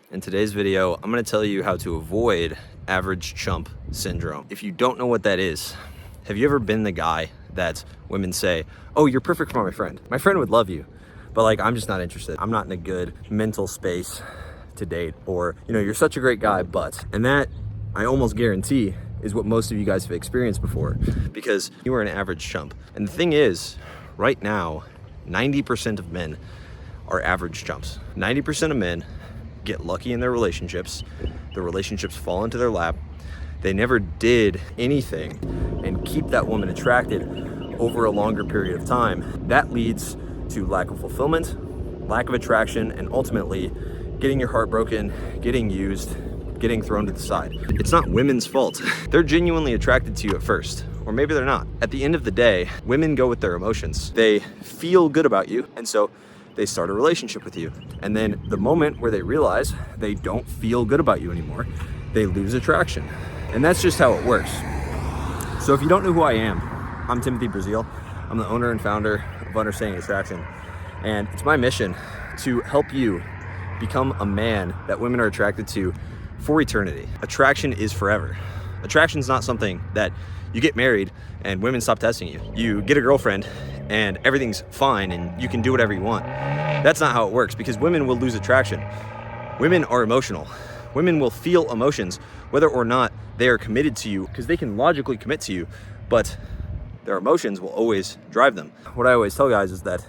In today's video, I'm gonna tell you how to avoid average chump syndrome. If you don't know what that is, have you ever been the guy that women say, oh, you're perfect for my friend. My friend would love you, but like, I'm just not interested. I'm not in a good mental space to date. Or, you know, you're such a great guy, but, and that I almost guarantee is what most of you guys have experienced before, because you are an average chump. And the thing is, right now, 90% of men are average chumps. 90% of men get lucky in their relationships. The relationships fall into their lap. They never did anything and keep that woman attracted over a longer period of time. That leads to lack of fulfillment, lack of attraction, and ultimately getting your heart broken, getting used, getting thrown to the side. It's not women's fault. They're genuinely attracted to you at first, or maybe they're not. At the end of the day, women go with their emotions. They feel good about you, and so they start a relationship with you. And then the moment where they realize they don't feel good about you anymore, they lose attraction. And that's just how it works. So if you don't know who I am, I'm Timothy Brazil. I'm the owner and founder of Understanding Attraction. And it's my mission to help you become a man that women are attracted to for eternity. Attraction is forever. Attraction is not something that you get married and women stop testing you. You get a girlfriend and everything's fine and you can do whatever you want. That's not how it works, because women will lose attraction. Women are emotional. Women will feel emotions whether or not they are committed to you, because they can logically commit to you, but their emotions will always drive them. What I always tell guys is that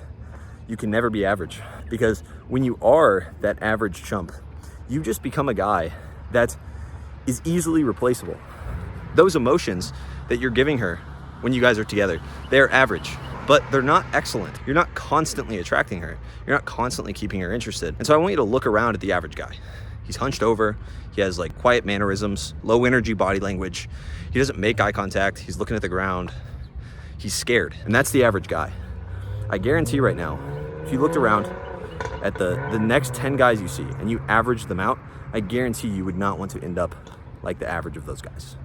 you can never be average, because when you are that average chump, you just become a guy that is easily replaceable. Those emotions that you're giving her when you guys are together, they're average, but they're not excellent. You're not constantly attracting her. You're not constantly keeping her interested. And so I want you to look around at the average guy. He's hunched over. He has like quiet mannerisms, low energy body language. He doesn't make eye contact. He's looking at the ground. He's scared. And that's the average guy. I guarantee right now, if you looked around at the next 10 guys you see and you average them out, I guarantee you would not want to end up like the average of those guys.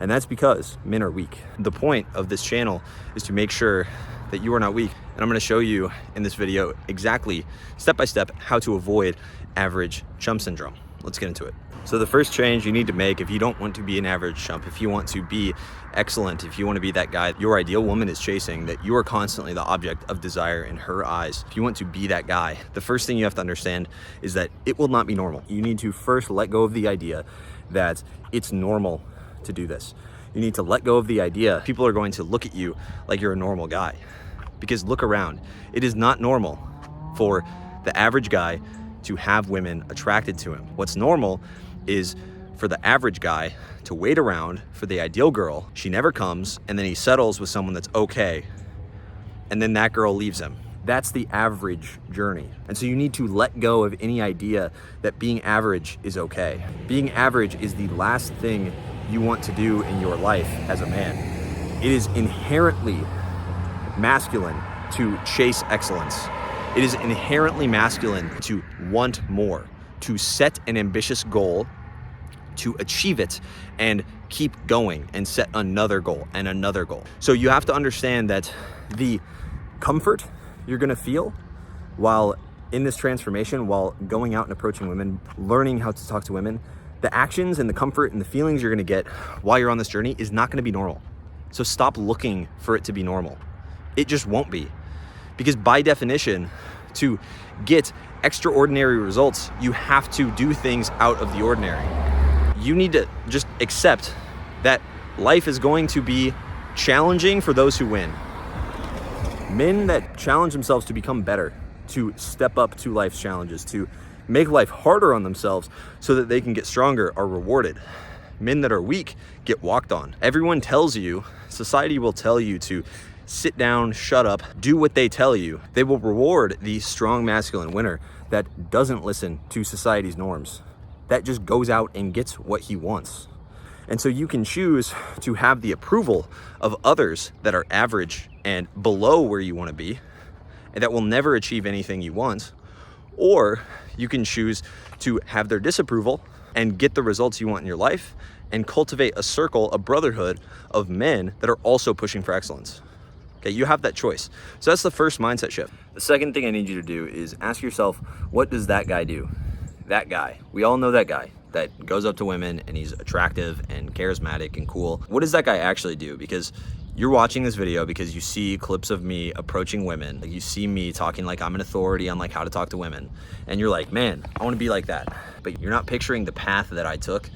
And that's because men are weak. The point of this channel is to make sure that you are not weak. And I'm gonna show you in this video exactly, step by step, how to avoid average chump syndrome. Let's get into it. So the first change you need to make if you don't want to be an average chump, if you want to be excellent, if you want to be that guy your ideal woman is chasing, that you are constantly the object of desire in her eyes, if you want to be that guy, the first thing you have to understand is that it will not be normal. You need to first let go of the idea that it's normal to do this. You need to let go of the idea people are going to look at you like you're a normal guy. Because look around, it is not normal for the average guy to have women attracted to him. What's normal is for the average guy to wait around for the ideal girl. She never comes, and then he settles with someone that's okay, and then that girl leaves him. That's the average journey. And so you need to let go of any idea that being average is okay. Being average is the last thing you want to do in your life as a man. It is inherently masculine to chase excellence. It is inherently masculine to want more, to set an ambitious goal, to achieve it, and keep going and set another goal and another goal. So you have to understand that the comfort you're gonna feel while in this transformation, while going out and approaching women, learning how to talk to women, the actions and the comfort and the feelings you're gonna get while you're on this journey is not gonna be normal. So stop looking for it to be normal. It just won't be. Because by definition, to get extraordinary results, you have to do things out of the ordinary. You need to just accept that life is going to be challenging for those who win. Men that challenge themselves to become better, to step up to life's challenges, to make life harder on themselves so that they can get stronger, are rewarded. Men that are weak get walked on. Everyone tells you, society will tell you to sit down, shut up, do what they tell you. They will reward the strong masculine winner that doesn't listen to society's norms, that just goes out and gets what he wants. And so you can choose to have the approval of others that are average and below where you want to be, and that will never achieve anything you want, or you can choose to have their disapproval and get the results you want in your life and cultivate a circle, a brotherhood of men that are also pushing for excellence. Okay, you have that choice. So that's the first mindset shift. The second thing I need you to do is ask yourself, what does that guy do? That guy. We all know that guy that goes up to women and he's attractive and charismatic and cool. What does that guy actually do? Because you're watching this video because you see clips of me approaching women. Like, you see me talking like I'm an authority on like how to talk to women. And you're like, man, I want to be like that. But you're not picturing the path that I took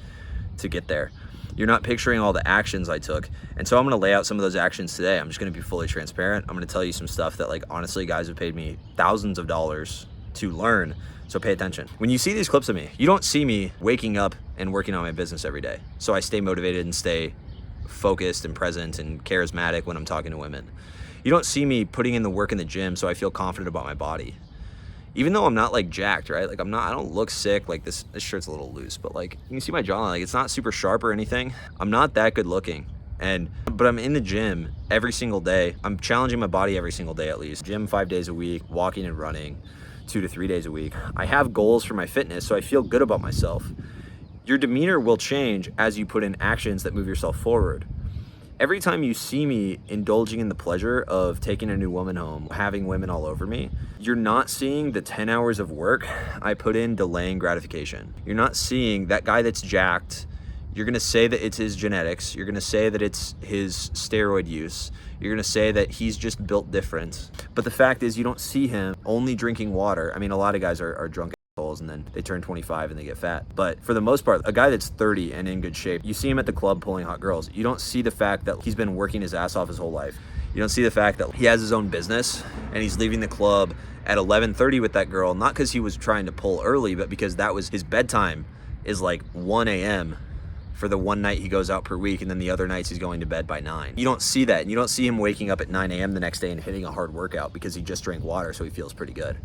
to get there. You're not picturing all the actions I took. And so I'm gonna lay out some of those actions today. I'm just gonna be fully transparent. I'm gonna tell you some stuff that, like, honestly, guys have paid me thousands of dollars to learn. So pay attention. When you see these clips of me, you don't see me waking up and working on my business every day. So I stay motivated and stay focused and present and charismatic when I'm talking to women. You don't see me putting in the work in the gym so I feel confident about my body. Even though I'm not like jacked, right? Like, I don't look sick. Like, this shirt's a little loose, but like, you can see my jawline, like, it's not super sharp or anything. I'm not that good looking. But I'm in the gym every single day. I'm challenging my body every single day, at least. Gym 5 days a week, walking and running 2 to 3 days a week. I have goals for my fitness, so I feel good about myself. Your demeanor will change as you put in actions that move yourself forward. Every time you see me indulging in the pleasure of taking a new woman home, having women all over me, you're not seeing the 10 hours of work I put in delaying gratification. You're not seeing that guy that's jacked. You're gonna say that it's his genetics. You're gonna say that it's his steroid use. You're gonna say that he's just built different. But the fact is, you don't see him only drinking water. I mean, a lot of guys are drunk assholes and then they turn 25 and they get fat. But for the most part, a guy that's 30 and in good shape, you see him at the club pulling hot girls. You don't see the fact that he's been working his ass off his whole life. You don't see the fact that he has his own business and he's leaving the club at 11:30 with that girl, not because he was trying to pull early, but because that was his bedtime is like 1 a.m. for the one night he goes out per week, and then the other nights he's going to bed by 9. You don't see that, and you don't see him waking up at 9 a.m. the next day and hitting a hard workout because he just drank water, so he feels pretty good.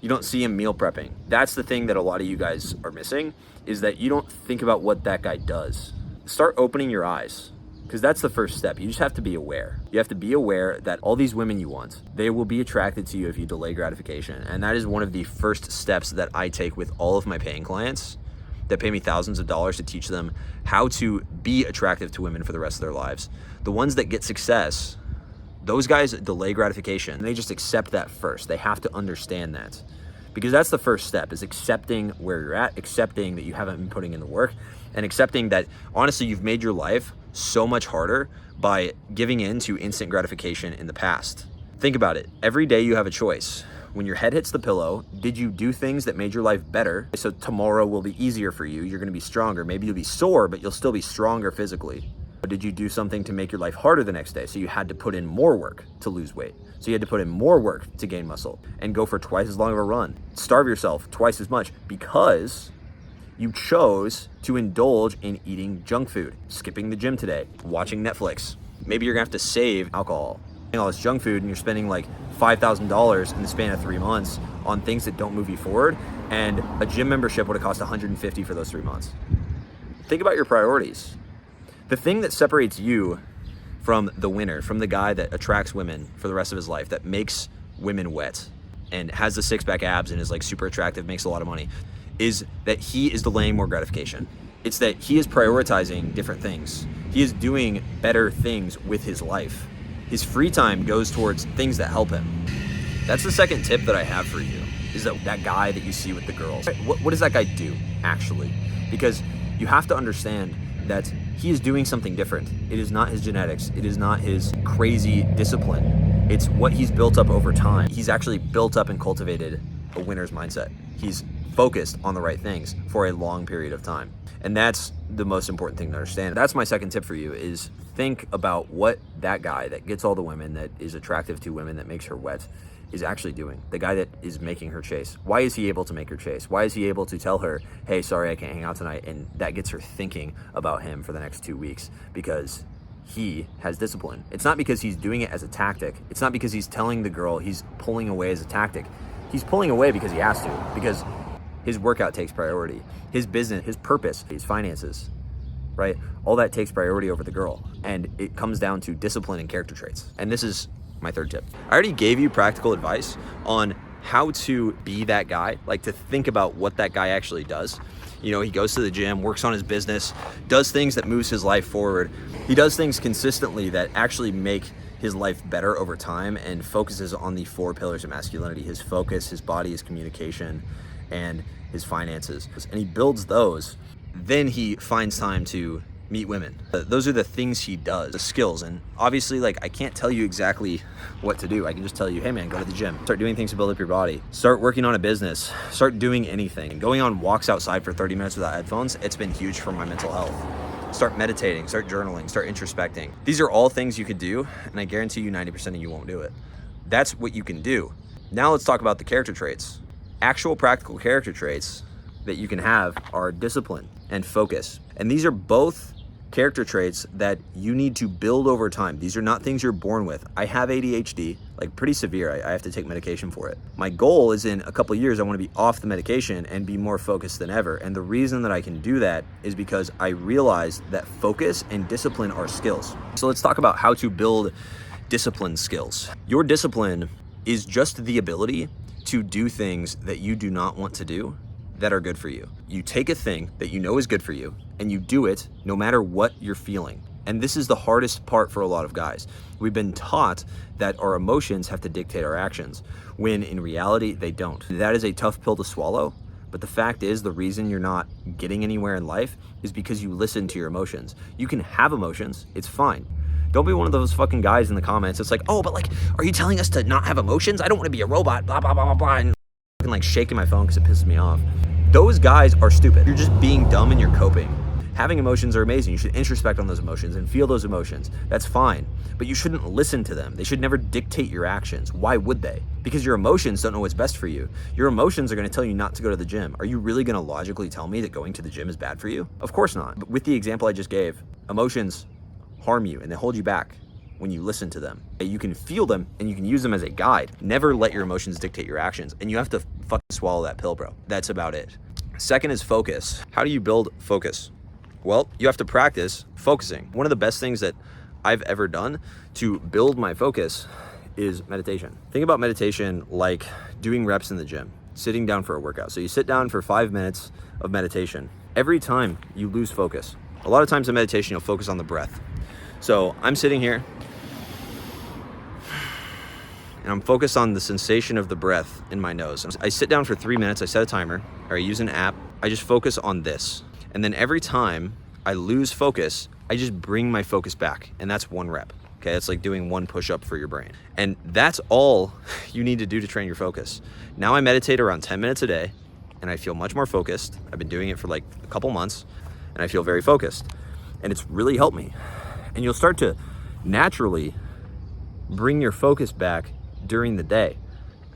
You don't see him meal prepping. That's the thing that a lot of you guys are missing, is that you don't think about what that guy does. Start opening your eyes, because that's the first step. You just have to be aware. You have to be aware that all these women you want, they will be attracted to you if you delay gratification. And that is one of the first steps that I take with all of my paying clients that pay me thousands of dollars to teach them how to be attractive to women for the rest of their lives. The ones that get success, those guys delay gratification, and they just accept that first. They have to understand that, because that's the first step, is accepting where you're at, accepting that you haven't been putting in the work, and accepting that, honestly, you've made your life so much harder by giving in to instant gratification in the past. Think about it. Every day you have a choice. When your head hits the pillow, did you do things that made your life better so tomorrow will be easier for you? You're gonna be stronger. Maybe you'll be sore, but you'll still be stronger physically. Or did you do something to make your life harder the next day? So you had to put in more work to lose weight. So you had to put in more work to gain muscle and go for twice as long of a run. Starve yourself twice as much because you chose to indulge in eating junk food, skipping the gym today, watching Netflix. Maybe you're gonna have to save alcohol, all this junk food, and you're spending like $5,000 in the span of 3 months on things that don't move you forward, and a gym membership would have cost $150 for those 3 months. Think about your priorities. The thing that separates you from the winner, from the guy that attracts women for the rest of his life, that makes women wet and has the six-pack abs and is like super attractive, makes a lot of money, is that he is delaying more gratification. It's that he is prioritizing different things. He is doing better things with his life. His free time goes towards things that help him. That's the second tip that I have for you, is that guy that you see with the girls. What does that guy do, actually? Because you have to understand that he is doing something different. It is not his genetics. It is not his crazy discipline. It's what he's built up over time. He's actually built up and cultivated a winner's mindset. He's focused on the right things for a long period of time. And that's the most important thing to understand. That's my second tip for you, is think about what that guy that gets all the women, that is attractive to women, that makes her wet, is actually doing. The guy that is making her chase. Why is he able to make her chase? Why is he able to tell her, hey, sorry, I can't hang out tonight? And that gets her thinking about him for the next 2 weeks, because he has discipline. It's not because he's doing it as a tactic. It's not because he's telling the girl he's pulling away as a tactic. He's pulling away because he has to, because his workout takes priority. His business, his purpose, his finances, right? All that takes priority over the girl. And it comes down to discipline and character traits. And this is my third tip. I already gave you practical advice on how to be that guy, like to think about what that guy actually does. You know, he goes to the gym, works on his business, does things that moves his life forward. He does things consistently that actually make his life better over time, and focuses on the 4 pillars of masculinity: his focus, his body, his communication, and his finances. And he builds those. Then he finds time to meet women. Those are the things he does, the skills. And obviously, like, I can't tell you exactly what to do. I can just tell you, hey man, go to the gym. Start doing things to build up your body. Start working on a business. Start doing anything. And going on walks outside for 30 minutes without headphones, it's been huge for my mental health. Start meditating, start journaling, start introspecting. These are all things you could do, and I guarantee you 90% of you won't do it. That's what you can do. Now let's talk about the character traits. Actual practical character traits that you can have are discipline and focus. And these are both character traits that you need to build over time. These are not things you're born with. I have ADHD, like pretty severe. I have to take medication for it. My goal is in a couple of years, I want to be off the medication and be more focused than ever. And the reason that I can do that is because I realized that focus and discipline are skills. So let's talk about how to build discipline skills. Your discipline is just the ability to do things that you do not want to do that are good for you. You take a thing that you know is good for you and you do it no matter what you're feeling. And this is the hardest part for a lot of guys. We've been taught that our emotions have to dictate our actions, when in reality, they don't. That is a tough pill to swallow, but the fact is the reason you're not getting anywhere in life is because you listen to your emotions. You can have emotions, it's fine. Don't be one of those fucking guys in the comments. It's like, oh, but like, are you telling us to not have emotions? I don't want to be a robot, blah, blah, blah, blah, blah. And I'm like shaking my phone because it pisses me off. Those guys are stupid. You're just being dumb and you're coping. Having emotions are amazing. You should introspect on those emotions and feel those emotions. That's fine, but you shouldn't listen to them. They should never dictate your actions. Why would they? Because your emotions don't know what's best for you. Your emotions are gonna tell you not to go to the gym. Are you really gonna logically tell me that going to the gym is bad for you? Of course not. But with the example I just gave, emotions harm you and they hold you back when you listen to them. You can feel them and you can use them as a guide. Never let your emotions dictate your actions. And you have to fucking swallow that pill, bro. That's about it. Second is focus. How do you build focus? Well, you have to practice focusing. One of the best things that I've ever done to build my focus is meditation. Think about meditation like doing reps in the gym, sitting down for a workout. So you sit down for 5 minutes of meditation. Every time you lose focus, a lot of times in meditation, you'll focus on the breath. So I'm sitting here and I'm focused on the sensation of the breath in my nose. I sit down for 3 minutes, I set a timer, or I use an app. I just focus on this. And then every time I lose focus, I just bring my focus back. And that's 1 rep. Okay, it's like doing 1 push-up for your brain. And that's all you need to do to train your focus. Now I meditate around 10 minutes a day and I feel much more focused. I've been doing it for like a couple months and I feel very focused. And it's really helped me. And you'll start to naturally bring your focus back during the day.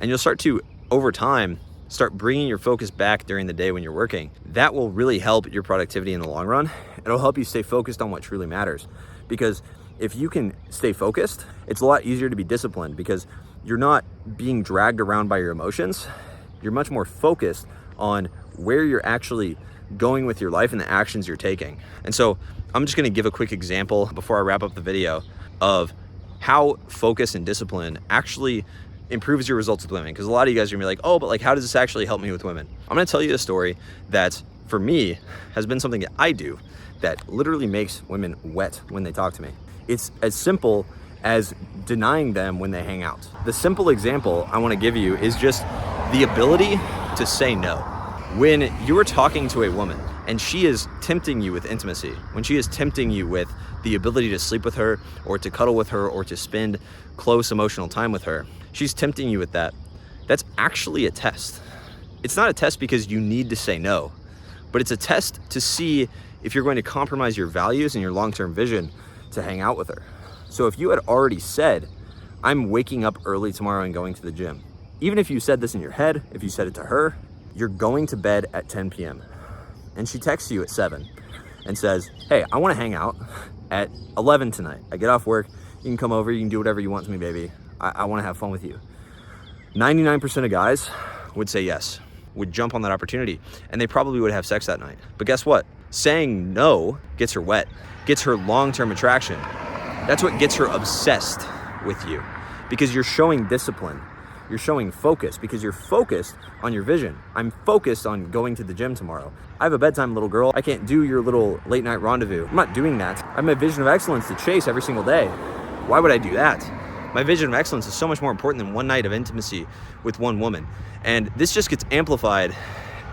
And you'll start to, over time, start bringing your focus back during the day when you're working. That will really help your productivity in the long run. It'll help you stay focused on what truly matters. Because if you can stay focused, it's a lot easier to be disciplined because you're not being dragged around by your emotions. You're much more focused on where you're actually going with your life and the actions you're taking. And so I'm just gonna give a quick example before I wrap up the video of how focus and discipline actually improves your results with women. Because a lot of you guys are gonna be like, oh, but like, how does this actually help me with women? I'm gonna tell you a story that for me has been something that I do that literally makes women wet when they talk to me. It's as simple as denying them when they hang out. The simple example I wanna give you is just the ability to say no. When you are talking to a woman and she is tempting you with intimacy, when she is tempting you with the ability to sleep with her or to cuddle with her or to spend close emotional time with her, she's tempting you with that. That's actually a test. It's not a test because you need to say no, but it's a test to see if you're going to compromise your values and your long-term vision to hang out with her. So if you had already said, I'm waking up early tomorrow and going to the gym, even if you said this in your head, if you said it to her, you're going to bed at 10 p.m. and she texts you at 7 and says, hey, I want to hang out at 11 tonight. I get off work, you can come over, you can do whatever you want to me, baby. I want to have fun with you. 99% of guys would say yes, would jump on that opportunity, and they probably would have sex that night. But guess what? Saying no gets her wet, gets her long-term attraction. That's what gets her obsessed with you, because you're showing discipline. You're showing focus because you're focused on your vision. I'm focused on going to the gym tomorrow. I have a bedtime, little girl. I can't do your little late night rendezvous. I'm not doing that. I have my vision of excellence to chase every single day. Why would I do that? My vision of excellence is so much more important than one night of intimacy with one woman. And this just gets amplified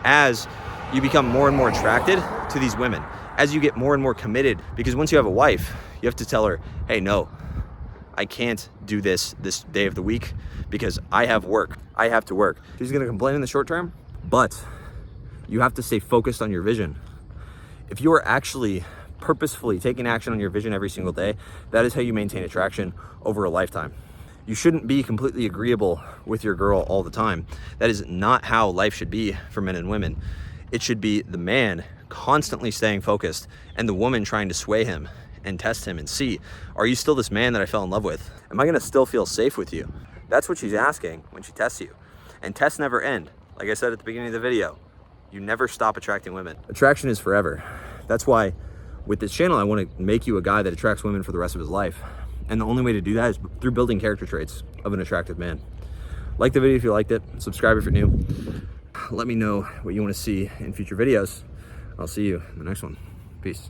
as you become more and more attracted to these women, as you get more and more committed, because once you have a wife, you have to tell her, hey, no, I can't do this day of the week because I have work. I have to work. She's gonna complain in the short term, but you have to stay focused on your vision. If you are actually purposefully taking action on your vision every single day, that is how you maintain attraction over a lifetime. You shouldn't be completely agreeable with your girl all the time. That is not how life should be for men and women. It should be the man constantly staying focused and the woman trying to sway him and test him and see, are you still this man that I fell in love with? Am I gonna still feel safe with you? That's what she's asking when she tests you. And tests never end. Like I said at the beginning of the video, you never stop attracting women. Attraction is forever. That's why with this channel, I want to make you a guy that attracts women for the rest of his life. And the only way to do that is through building character traits of an attractive man. Like the video if you liked it, subscribe if you're new. Let me know what you want to see in future videos. I'll see you in the next one. Peace.